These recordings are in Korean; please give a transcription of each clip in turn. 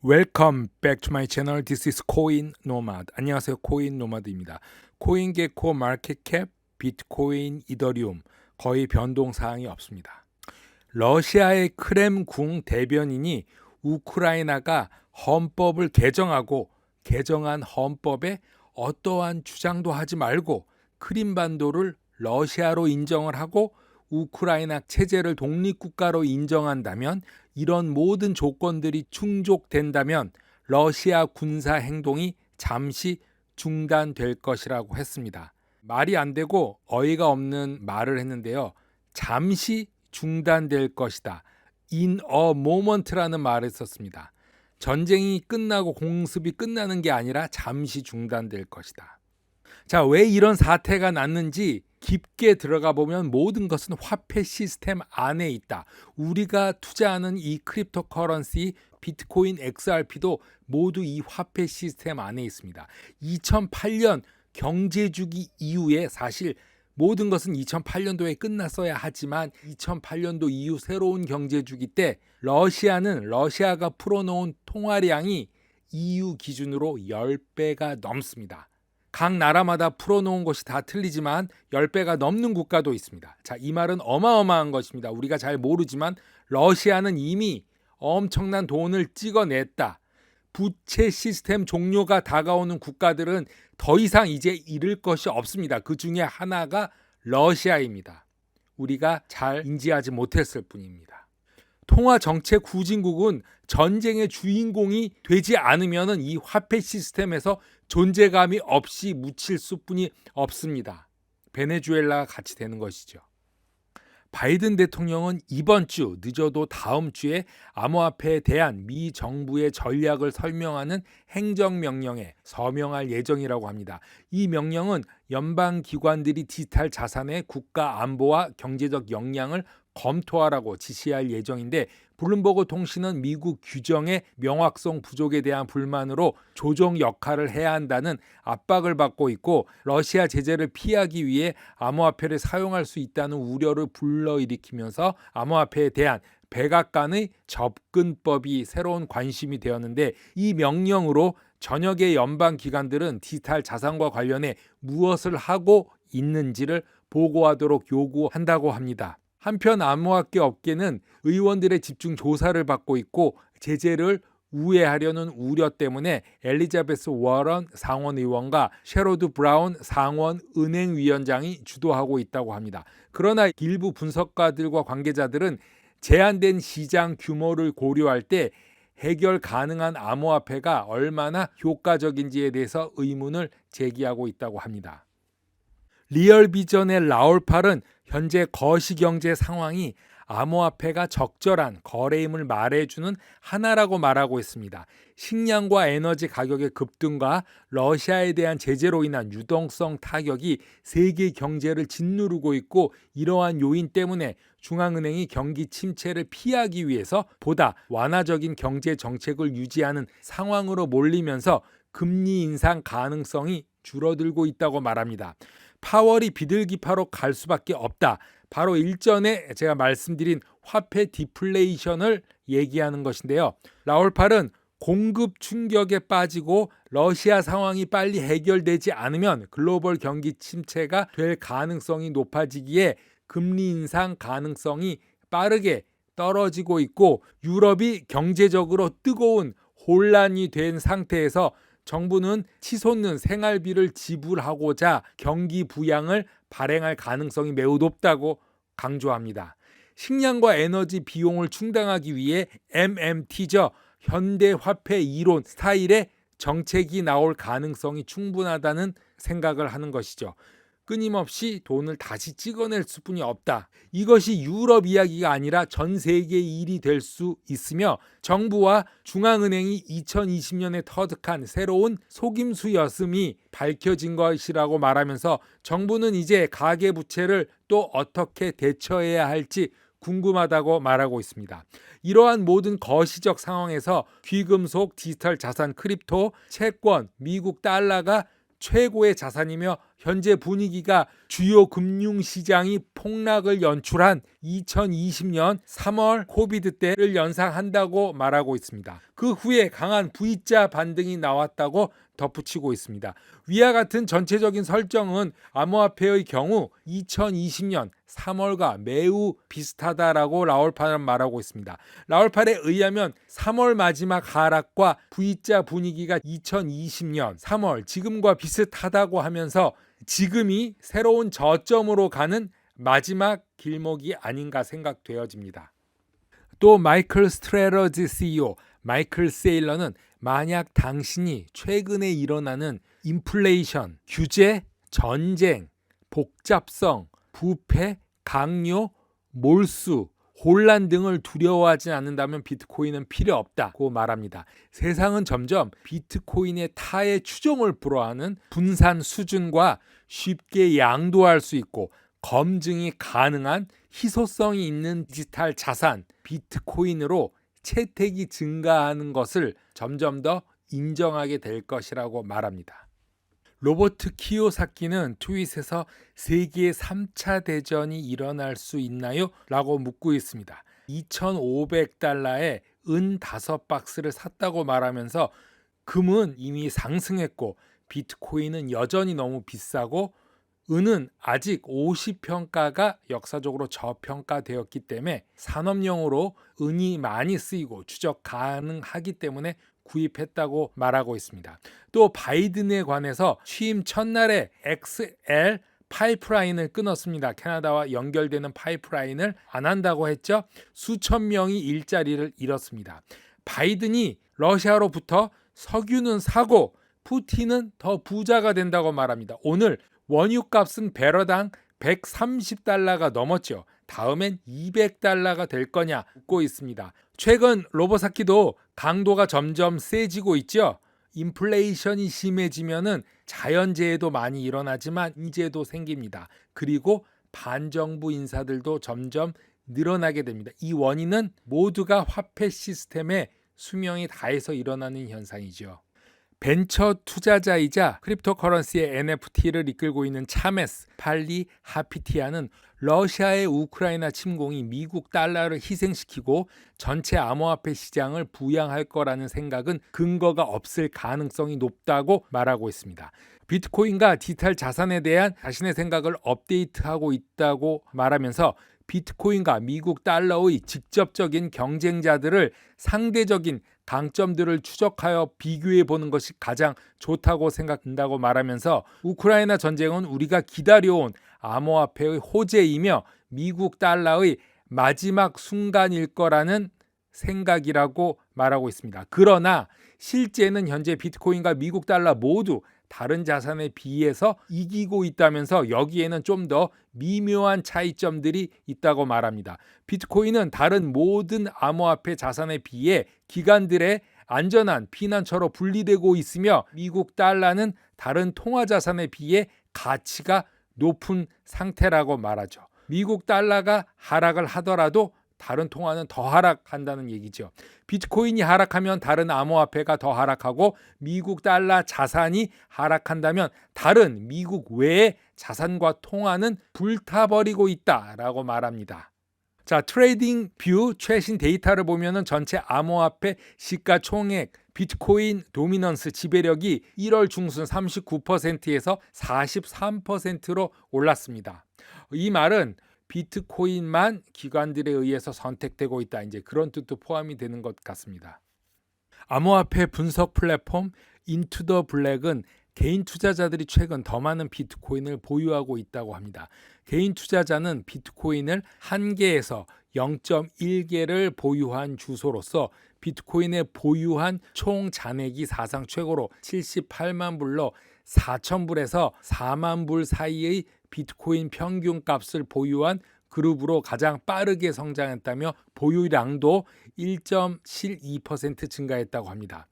Welcome back to my channel. This is Coin Nomad. 안녕하세요. 코인 노마드입니다. 코인게코 마켓캡, 비트코인, 이더리움 거의 변동 사항이 없습니다. 러시아의 크렘궁 대변인이 우크라이나가 헌법을 개정하고 개정한 헌법에 어떠한 주장도 하지 말고 크림반도를 러시아로 인정을 하고 우크라이나 체제를 독립국가로 인정한다면 이런 모든 조건들이 충족된다면 러시아 군사 행동이 잠시 중단될 것이라고 했습니다. 말이 안 되고 어이가 없는 말을 했는데요. 잠시 중단될 것이다. In a moment라는 말을 썼습니다. 전쟁이 끝나고 공습이 끝나는 게 아니라 잠시 중단될 것이다. 자, 왜 이런 사태가 났는지 깊게 들어가 보면 모든 것은 화폐 시스템 안에 있다. 우리가 투자하는 이 크립토커런시, 비트코인, XRP도 모두 이 화폐 시스템 안에 있습니다. 2008년 경제주기 이후에 사실 모든 것은 2008년도에 끝났어야 하지만 2008년도 이후 새로운 경제주기 때 러시아가 풀어놓은 통화량이 EU 기준으로 10배가 넘습니다. 각 나라마다 풀어놓은 것이 다 틀리지만 10배가 넘는 국가도 있습니다. 자, 이 말은 어마어마한 것입니다. 우리가 잘 모르지만 러시아는 이미 엄청난 돈을 찍어냈다. 부채 시스템 종료가 다가오는 국가들은 더 이상 이제 잃을 것이 없습니다. 그 중에 하나가 러시아입니다. 우리가 잘 인지하지 못했을 뿐입니다. 통화정책 후진국은 전쟁의 주인공이 되지 않으면 이 화폐 시스템에서 존재감이 없이 묻힐 수뿐이 없습니다. 베네수엘라가 같이 되는 것이죠. 바이든 대통령은 이번 주 늦어도 다음 주에 암호화폐에 대한 미 정부의 전략을 설명하는 행정명령에 서명할 예정이라고 합니다. 이 명령은 연방기관들이 디지털 자산의 국가 안보와 경제적 영향을 검토하라고 지시할 예정인데 블룸버그 통신은 미국 규정의 명확성 부족에 대한 불만으로 조정 역할을 해야 한다는 압박을 받고 있고 러시아 제재를 피하기 위해 암호화폐를 사용할 수 있다는 우려를 불러일으키면서 암호화폐에 대한 백악관의 접근법이 새로운 관심이 되었는데 이 명령으로 전역의 연방기관들은 디지털 자산과 관련해 무엇을 하고 있는지를 보고하도록 요구한다고 합니다. 한편 암호화폐 업계는 의원들의 집중 조사를 받고 있고 제재를 우회하려는 우려 때문에 엘리자베스 워런 상원의원과 셰로드 브라운 상원은행위원장이 주도하고 있다고 합니다. 그러나 일부 분석가들과 관계자들은 제한된 시장 규모를 고려할 때 해결 가능한 암호화폐가 얼마나 효과적인지에 대해서 의문을 제기하고 있다고 합니다. 리얼비전의 라울팔은 현재 거시경제 상황이 암호화폐가 적절한 거래임을 말해주는 하나라고 말하고 있습니다. 식량과 에너지 가격의 급등과 러시아에 대한 제재로 인한 유동성 타격이 세계 경제를 짓누르고 있고 이러한 요인 때문에 중앙은행이 경기 침체를 피하기 위해서 보다 완화적인 경제 정책을 유지하는 상황으로 몰리면서 금리 인상 가능성이 줄어들고 있다고 말합니다. 파월이 비둘기파로 갈 수밖에 없다. 바로 일전에 제가 말씀드린 화폐 디플레이션을 얘기하는 것인데요. 라울팔은 공급 충격에 빠지고 러시아 상황이 빨리 해결되지 않으면 글로벌 경기 침체가 될 가능성이 높아지기에 금리 인상 가능성이 빠르게 떨어지고 있고 유럽이 경제적으로 뜨거운 혼란이 된 상태에서 정부는 치솟는 생활비를 지불하고자 경기 부양을 발행할 가능성이 매우 높다고 강조합니다. 식량과 에너지 비용을 충당하기 위해 MMT죠. 현대화폐 이론 스타일의 정책이 나올 가능성이 충분하다는 생각을 하는 것이죠. 끊임없이 돈을 다시 찍어낼 수뿐이 없다. 이것이 유럽 이야기가 아니라 전 세계 일이 될 수 있으며 정부와 중앙은행이 2020년에 터득한 새로운 속임수였음이 밝혀진 것이라고 말하면서 정부는 이제 가계부채를 또 어떻게 대처해야 할지 궁금하다고 말하고 있습니다. 이러한 모든 거시적 상황에서 귀금속, 디지털 자산, 크립토, 채권, 미국 달러가 최고의 자산이며 현재 분위기가 주요 금융시장이 폭락을 연출한 2020년 3월 코비드 때를 연상한다고 말하고 있습니다. 그 후에 강한 V자 반등이 나왔다고 덧붙이고 있습니다. 위와 같은 전체적인 설정은 암호화폐의 경우 2020년 3월과 매우 비슷하다라고 라울파는 말하고 있습니다. 라울팔에 의하면 3월 마지막 하락과 V자 분위기가 2020년 3월 지금과 비슷하다고 하면서 지금이 새로운 저점으로 가는 마지막 길목이 아닌가 생각되어집니다. 또 마이클 스트레러지 CEO 마이클 세일러는 만약 당신이 최근에 일어나는 인플레이션, 규제, 전쟁, 복잡성, 부패, 강요, 몰수, 혼란 등을 두려워하지 않는다면 비트코인은 필요 없다고 말합니다. 세상은 점점 비트코인의 타의 추종을 불허하는 분산 수준과 쉽게 양도할 수 있고 검증이 가능한 희소성이 있는 디지털 자산 비트코인으로 채택이 증가하는 것을 점점 더 인정하게 될 것이라고 말합니다. 로버트 키요사키는 트윗에서 세계 3차 대전이 일어날 수 있나요? 라고 묻고 있습니다. 2,500달러에 은 5박스를 샀다고 말하면서 금은 이미 상승했고 비트코인은 여전히 너무 비싸고 은은 아직 50평가가 역사적으로 저평가되었기 때문에 산업용으로 은이 많이 쓰이고 추적 가능하기 때문에 구입했다고 말하고 있습니다. 또 바이든에 관해서 취임 첫날에 XL 파이프라인을 끊었습니다. 캐나다와 연결되는 파이프라인을 안 한다고 했죠. 수천 명이 일자리를 잃었습니다. 바이든이 러시아로부터 석유는 사고 푸틴은 더 부자가 된다고 말합니다. 오늘 원유값은 배럴당 130달러가 넘었죠. 다음엔 200달러가 될 거냐 묻고 있습니다. 최근 로보사키도 강도가 점점 세지고 있죠. 인플레이션이 심해지면은 자연재해도 많이 일어나지만 인재도 생깁니다. 그리고 반정부 인사들도 점점 늘어나게 됩니다. 이 원인은 모두가 화폐 시스템에 수명이 다해서 일어나는 현상이죠. 벤처 투자자이자 크립토커런시의 NFT를 이끌고 있는 차메스 팔리 하피티아는 러시아의 우크라이나 침공이 미국 달러를 희생시키고 전체 암호화폐 시장을 부양할 거라는 생각은 근거가 없을 가능성이 높다고 말하고 있습니다. 비트코인과 디지털 자산에 대한 자신의 생각을 업데이트하고 있다고 말하면서 비트코인과 미국 달러의 직접적인 경쟁자들을 상대적인 강점들을 추적하여 비교해 보는 것이 가장 좋다고 생각한다고 말하면서 우크라이나 전쟁은 우리가 기다려온 암호화폐의 호재이며 미국 달러의 마지막 순간일 거라는 생각이라고 말하고 있습니다. 그러나 실제는 현재 비트코인과 미국 달러 모두 다른 자산에 비해서 이기고 있다면서 여기에는 좀 더 미묘한 차이점들이 있다고 말합니다. 비트코인은 다른 모든 암호화폐 자산에 비해 기관들의 안전한 피난처로 분리되고 있으며 미국 달러는 다른 통화 자산에 비해 가치가 높은 상태라고 말하죠. 미국 달러가 하락을 하더라도 다른 통화는 더 하락한다는 얘기죠. 비트코인이 하락하면 다른 암호화폐가 더 하락하고 미국 달러 자산이 하락한다면 다른 미국 외의 자산과 통화는 불타버리고 있다라고 말합니다. 자, 트레이딩 뷰 최신 데이터를 보면은 전체 암호화폐 시가총액 비트코인 도미넌스 지배력이 1월 중순 39%에서 43%로 올랐습니다. 이 말은 비트코인만 기관들에 의해서 선택되고 있다. 이제 그런 뜻도 포함이 되는 것 같습니다. 암호화폐 분석 플랫폼 인투 더 블랙은 개인 투자자들이 최근 더 많은 비트코인을 보유하고 있다고 합니다. 개인 투자자는 비트코인을 1개에서 0.1개를 보유한 주소로서 비트코인의 보유한 총 잔액이 사상 최고로 78만 불로 4,000불에서 4만 불 사이의 비트코인 평균 값을 보유한 그룹으로 가장 빠르게 성장했다며 보유량도 1.72% 증가했다고 합니다.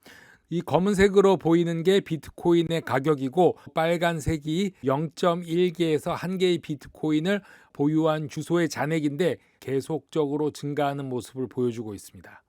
이 검은색으로 보이는 게 비트코인의 가격이고 빨간색이 0.1개에서 1개의 비트코인을 보유한 주소의 잔액인데 계속적으로 증가하는 모습을 보여주고 있습니다.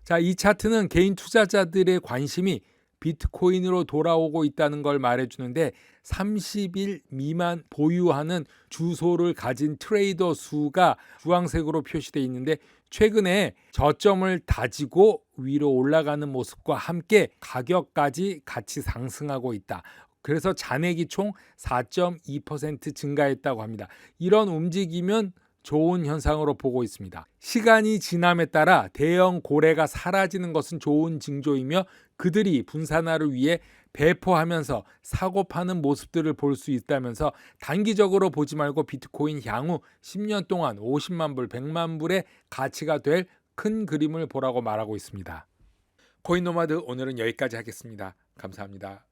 자, 이 차트는 개인 투자자들의 관심이 비트코인으로 돌아오고 있다는 걸 말해주는데 30일 미만 보유하는 주소를 가진 트레이더 수가 주황색으로 표시되어 있는데 최근에 저점을 다지고 위로 올라가는 모습과 함께 가격까지 같이 상승하고 있다. 그래서 잔액이 총 4.2% 증가했다고 합니다. 이런 움직임은 좋은 현상으로 보고 있습니다. 시간이 지남에 따라 대형 고래가 사라지는 것은 좋은 징조이며 그들이 분산화를 위해 배포하면서 사고 파는 모습들을 볼 수 있다면서 단기적으로 보지 말고 비트코인 향후 10년 동안 50만 불, 100만 불의 가치가 될 큰 그림을 보라고 말하고 있습니다. 코인노마드 오늘은 여기까지 하겠습니다. 감사합니다.